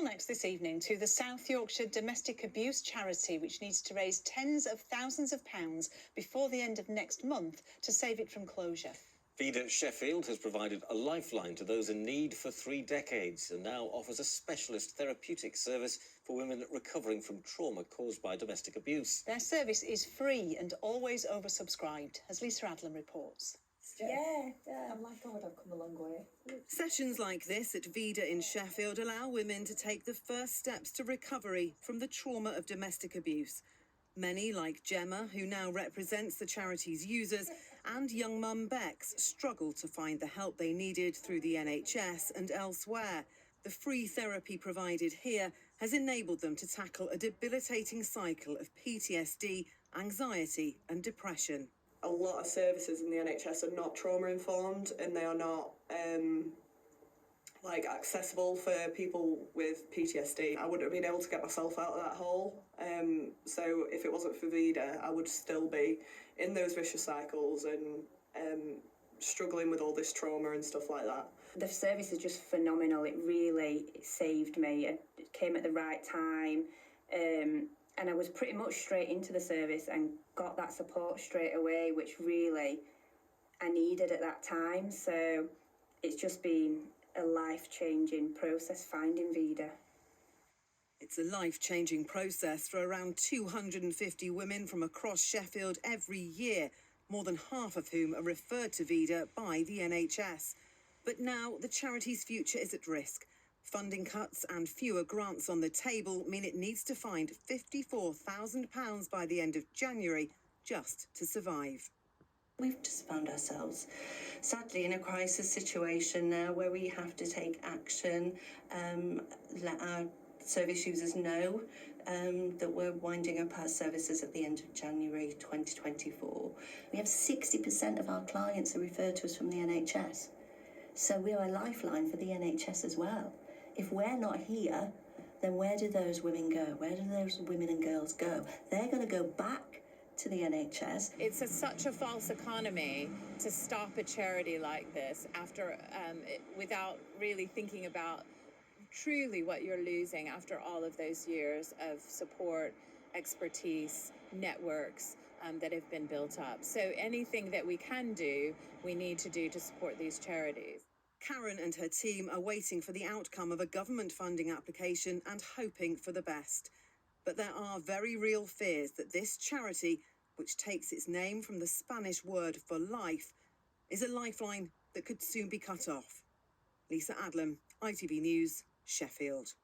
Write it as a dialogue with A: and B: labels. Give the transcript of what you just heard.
A: Well, next this evening to the South Yorkshire Domestic Abuse Charity, which needs to raise tens of thousands of pounds before the end of next month to save it from closure.
B: Vida Sheffield has provided a lifeline to those in need for 3 decades and now offers a specialist therapeutic service for women recovering from trauma caused by domestic abuse.
A: Their service is free and always oversubscribed, as Lisa Adlam reports.
C: Yeah. I'm like, God, I've come a long way.
D: Sessions like this at Vida in Sheffield allow women to take the first steps to recovery from the trauma of domestic abuse. Many, like Gemma, who now represents the charity's users, and young mum Bex, struggle to find the help they needed through the NHS and elsewhere. The free therapy provided here has enabled them to tackle a debilitating cycle of PTSD, anxiety and depression.
E: A lot of services in the NHS are not trauma-informed and they are not accessible for people with PTSD. I wouldn't have been able to get myself out of that hole. So if it wasn't for Vida, I would still be in those vicious cycles and struggling with all this trauma and stuff like that.
C: The service is just phenomenal. It really saved me. It came at the right time. And I was pretty much straight into the service and got that support straight away, which really I needed at that time. So it's just been a life-changing process finding Vida.
D: It's a life-changing process for around 250 women from across Sheffield every year, more than half of whom are referred to Vida by the NHS. But now the charity's future is at risk. Funding cuts and fewer grants on the table mean it needs to find £54,000 by the end of January just to survive.
F: We've just found ourselves, sadly, in a crisis situation now where we have to take action, let our service users know that we're winding up our services at the end of January 2024.
G: We have 60% of our clients are referred to us from the NHS. So we're a lifeline for the NHS as well. If we're not here, then where do those women go? Where do those women and girls go? They're going to go back to the NHS.
H: It's such a false economy to stop a charity like this after without really thinking about truly what you're losing after all of those years of support, expertise, networks that have been built up. So anything that we can do, we need to do to support these charities.
D: Karen and her team are waiting for the outcome of a government funding application and hoping for the best. But there are very real fears that this charity, which takes its name from the Spanish word for life, is a lifeline that could soon be cut off. Lisa Adlam, ITV News, Sheffield.